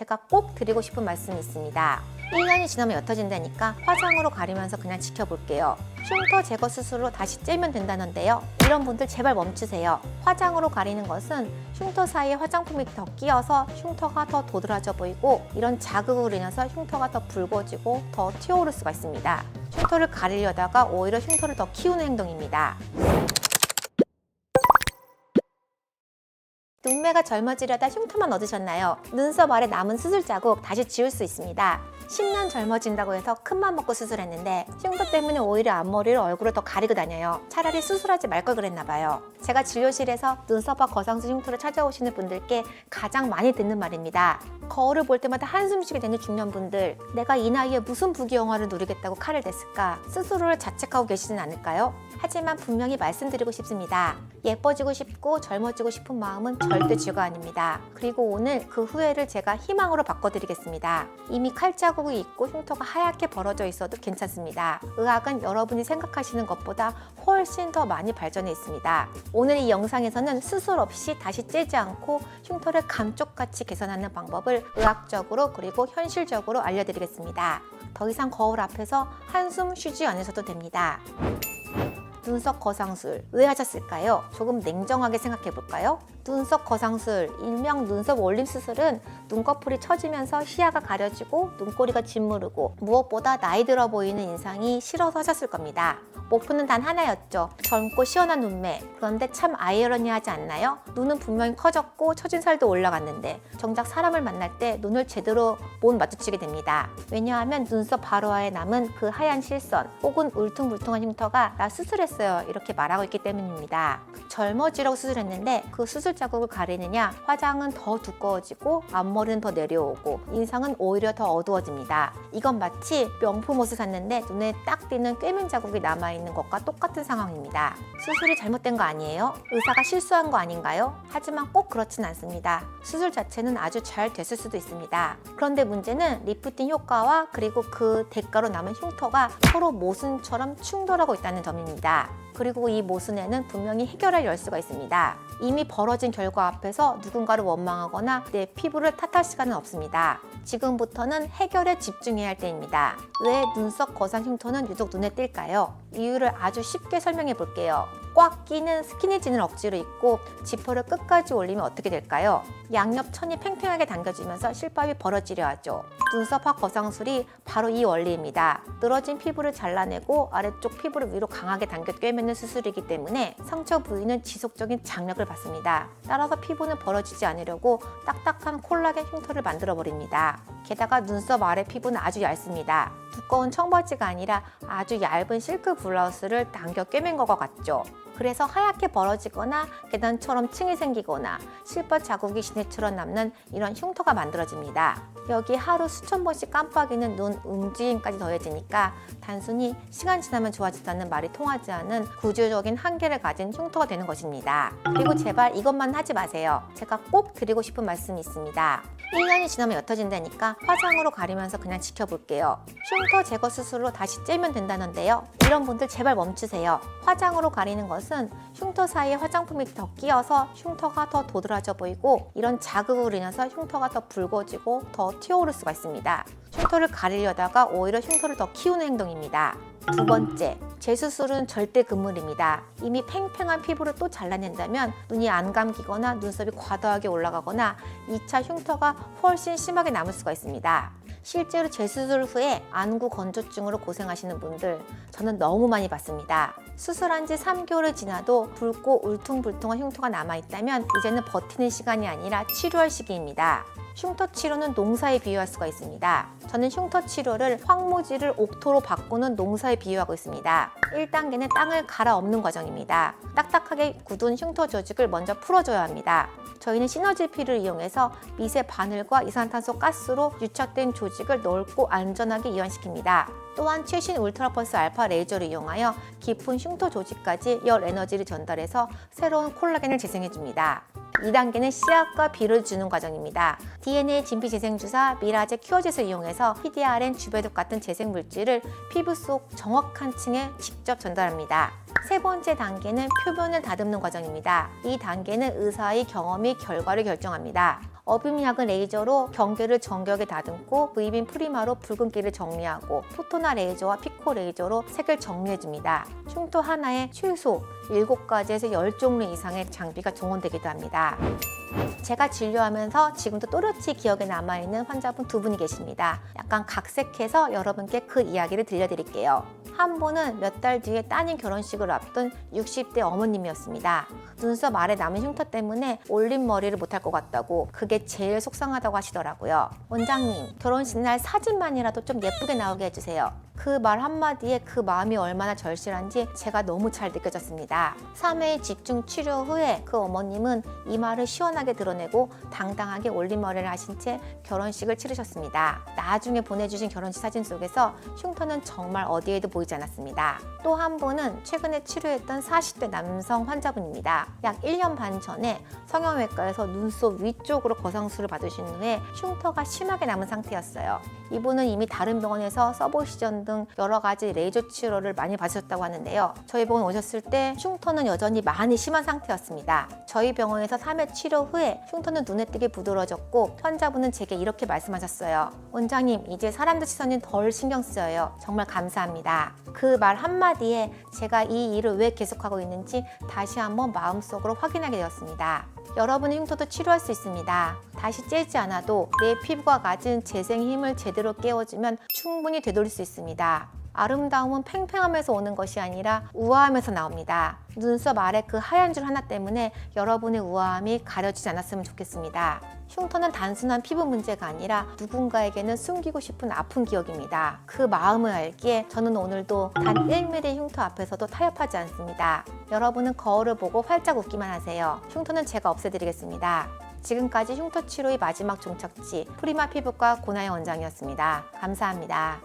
제가 꼭 드리고 싶은 말씀이 있습니다. 1년이 지나면 옅어진다니까 화장으로 가리면서 그냥 지켜볼게요. 흉터 제거 수술로 다시 째면 된다는데요. 이런 분들 제발 멈추세요. 화장으로 가리는 것은 흉터 사이에 화장품이 더 끼어서 흉터가 더 도드라져 보이고 이런 자극으로 인해서 흉터가 더 붉어지고 더 튀어오를 수가 있습니다. 흉터를 가리려다가 오히려 흉터를 더 키우는 행동입니다. 눈매가 젊어지려다 흉터만 얻으셨나요? 눈썹 아래 남은 수술 자국 다시 지울 수 있습니다. 10년 젊어진다고 해서 큰맘 먹고 수술했는데 흉터 때문에 오히려 앞머리를 얼굴을 더 가리고 다녀요. 차라리 수술하지 말 걸 그랬나 봐요. 제가 진료실에서 눈썹과 거상술 흉터를 찾아오시는 분들께 가장 많이 듣는 말입니다. 거울을 볼 때마다 한숨 쉬게 되는 중년분들, 내가 이 나이에 무슨 부귀영화를 누리겠다고 칼을 댔을까? 스스로를 자책하고 계시진 않을까요? 하지만 분명히 말씀드리고 싶습니다. 예뻐지고 싶고 젊어지고 싶은 마음은 절대 죄가 아닙니다. 그리고 오늘 그 후회를 제가 희망으로 바꿔드리겠습니다. 이미 칼자국이 있고 흉터가 하얗게 벌어져 있어도 괜찮습니다. 의학은 여러분이 생각하시는 것보다 훨씬 더 많이 발전해 있습니다. 오늘 이 영상에서는 수술 없이 다시 째지 않고 흉터를 감쪽같이 개선하는 방법을 의학적으로 그리고 현실적으로 알려드리겠습니다. 더 이상 거울 앞에서 한숨 쉬지 않으셔도 됩니다. 눈썹 거상술 왜 하셨을까요? 조금 냉정하게 생각해 볼까요? 눈썹 거상술, 일명 눈썹 올림 수술은 눈꺼풀이 처지면서 시야가 가려지고 눈꼬리가 짓무르고 무엇보다 나이 들어 보이는 인상이 싫어서 하셨을 겁니다. 목표는 단 하나였죠. 젊고 시원한 눈매. 그런데 참 아이러니하지 않나요? 눈은 분명히 커졌고 처진 살도 올라갔는데 정작 사람을 만날 때 눈을 제대로 못 마주치게 됩니다. 왜냐하면 눈썹 바로와에 남은 그 하얀 실선 혹은 울퉁불퉁한 흉터가 나 수술했어요 이렇게 말하고 있기 때문입니다. 젊어지라고 수술했는데 그 수술 자국을 가리느냐 화장은 더 두꺼워지고 앞머리는 더 내려오고 인상은 오히려 더 어두워집니다. 이건 마치 명품 옷을 샀는데 눈에 딱 띄는 꿰맨 자국이 남아있는 것과 똑같은 상황입니다. 수술이 잘못된 거 아니에요? 의사가 실수한 거 아닌가요? 하지만 꼭 그렇진 않습니다. 수술 자체는 아주 잘 됐을 수도 있습니다. 그런데 문제는 리프팅 효과와 그리고 그 대가로 남은 흉터가 서로 모순처럼 충돌하고 있다는 점입니다. 그리고 이 모순에는 분명히 해결할 열쇠가 있습니다. 이미 벌어진 결과 앞에서 누군가를 원망하거나 내 피부를 탓할 시간은 없습니다. 지금부터는 해결에 집중해야 할 때입니다. 왜 눈썹 거상 흉터는 유독 눈에 띌까요? 이유를 아주 쉽게 설명해 볼게요. 꽉 끼는 스키니진을 억지로 입고 지퍼를 끝까지 올리면 어떻게 될까요? 양옆 천이 팽팽하게 당겨지면서 실밥이 벌어지려 하죠. 눈썹화 거상술이 바로 이 원리입니다. 늘어진 피부를 잘라내고 아래쪽 피부를 위로 강하게 당겨 꿰매는 수술이기 때문에 상처 부위는 지속적인 장력을 받습니다. 따라서 피부는 벌어지지 않으려고 딱딱한 콜라겐 흉터를 만들어 버립니다. 게다가 눈썹 아래 피부는 아주 얇습니다. 두꺼운 청바지가 아니라 아주 얇은 실크 블라우스를 당겨 꿰맨 것과 같죠. 그래서 하얗게 벌어지거나 계단처럼 층이 생기거나 실밥 자국이 시내처럼 남는 이런 흉터가 만들어집니다. 여기 하루 수천 번씩 깜빡이는 눈 움직임까지 더해지니까 단순히 시간 지나면 좋아진다는 말이 통하지 않은 구조적인 한계를 가진 흉터가 되는 것입니다. 그리고 제발 이것만 하지 마세요. 제가 꼭 드리고 싶은 말씀이 있습니다. 1년이 지나면 옅어진다니까 화장으로 가리면서 그냥 지켜볼게요. 흉터 제거 수술로 다시 째면 된다는데요. 이런 분들 제발 멈추세요. 화장으로 가리는 것은 흉터 사이에 화장품이 더 끼어서 흉터가 더 도드라져 보이고 이런 자극으로 인해서 흉터가 더 붉어지고 더 튀어오를 수가 있습니다. 흉터를 가리려다가 오히려 흉터를 더 키우는 행동입니다. 두 번째, 재수술은 절대 금물입니다. 이미 팽팽한 피부를 또 잘라낸다면 눈이 안 감기거나 눈썹이 과도하게 올라가거나 2차 흉터가 훨씬 심하게 남을 수가 있습니다. 실제로 재수술 후에 안구 건조증으로 고생하시는 분들 저는 너무 많이 봤습니다. 수술한 지 3개월이 지나도 붉고 울퉁불퉁한 흉터가 남아있다면 이제는 버티는 시간이 아니라 치료할 시기입니다. 흉터 치료는 농사에 비유할 수가 있습니다. 저는 흉터 치료를 황무지를 옥토로 바꾸는 농사에 비유하고 있습니다. 1단계는 땅을 갈아엎는 과정입니다. 딱딱하게 굳은 흉터 조직을 먼저 풀어줘야 합니다. 저희는 시너지 피를 이용해서 미세 바늘과 이산탄소 가스로 유착된 조직을 넓고 안전하게 이완시킵니다. 또한 최신 울트라펄스 알파 레이저를 이용하여 깊은 흉터 조직까지 열 에너지를 전달해서 새로운 콜라겐을 재생해줍니다. 2단계는 씨앗과 비를 주는 과정입니다. DNA 진피 재생주사, 미라제 큐어젯을 이용해서 PDRN, 주베독 같은 재생 물질을 피부 속 정확한 층에 직접 전달합니다. 세 번째 단계는 표면을 다듬는 과정입니다. 이 단계는 의사의 경험이 결과를 결정합니다. 어빔약은 레이저로 경계를 정격에 다듬고 V빔 프리마로 붉은기를 정리하고 포토나 레이저와 피코 레이저로 색을 정리해줍니다. 흉터 하나에 최소 7가지에서 10종류 이상의 장비가 동원되기도 합니다. 제가 진료하면서 지금도 또렷이 기억에 남아있는 환자분 2분이 계십니다. 약간 각색해서 여러분께 그 이야기를 들려드릴게요. 한 분은 몇 달 뒤에 따님 결혼식을 앞둔 60대 어머님이었습니다. 눈썹 아래 남은 흉터 때문에 올린 머리를 못할 것 같다고 그게 제일 속상하다고 하시더라고요. 원장님, 결혼식 날 사진만이라도 좀 예쁘게 나오게 해주세요. 그 말 한마디에 그 마음이 얼마나 절실한지 제가 너무 잘 느껴졌습니다. 3회의 집중 치료 후에 그 어머님은 이마를 시원하게 드러내고 당당하게 올림머리를 하신 채 결혼식을 치르셨습니다. 나중에 보내주신 결혼식 사진 속에서 흉터는 정말 어디에도 보이지 않았습니다. 또 한 분은 최근에 치료했던 40대 남성 환자분입니다. 약 1년 반 전에 성형외과에서 눈썹 위쪽으로 거상술을 받으신 후에 흉터가 심하게 남은 상태였어요. 이분은 이미 다른 병원에서 서브시전 등 여러 가지 레이저 치료를 많이 받으셨다고 하는데요. 저희 병원 오셨을 때 흉터는 여전히 많이 심한 상태였습니다. 저희 병원에서 3회 치료 후에 흉터는 눈에 띄게 부드러워졌고 환자분은 제게 이렇게 말씀하셨어요. 원장님, 이제 사람들 시선이 덜 신경 쓰여요. 정말 감사합니다. 그 말 한마디에 제가 이 일을 왜 계속하고 있는지 다시 한번 마음속으로 확인하게 되었습니다. 여러분의 흉터도 치료할 수 있습니다. 다시 째지 않아도 내 피부가 가진 재생 힘을 제대로 깨워주면 충분히 되돌릴 수 있습니다. 아름다움은 팽팽함에서 오는 것이 아니라 우아함에서 나옵니다. 눈썹 아래 그 하얀 줄 하나 때문에 여러분의 우아함이 가려지지 않았으면 좋겠습니다. 흉터는 단순한 피부 문제가 아니라 누군가에게는 숨기고 싶은 아픈 기억입니다. 그 마음을 알기에 저는 오늘도 단 1mm 흉터 앞에서도 타협하지 않습니다. 여러분은 거울을 보고 활짝 웃기만 하세요. 흉터는 제가 없애드리겠습니다. 지금까지 흉터 치료의 마지막 종착지 프리마 피부과 고나영 원장이었습니다. 감사합니다.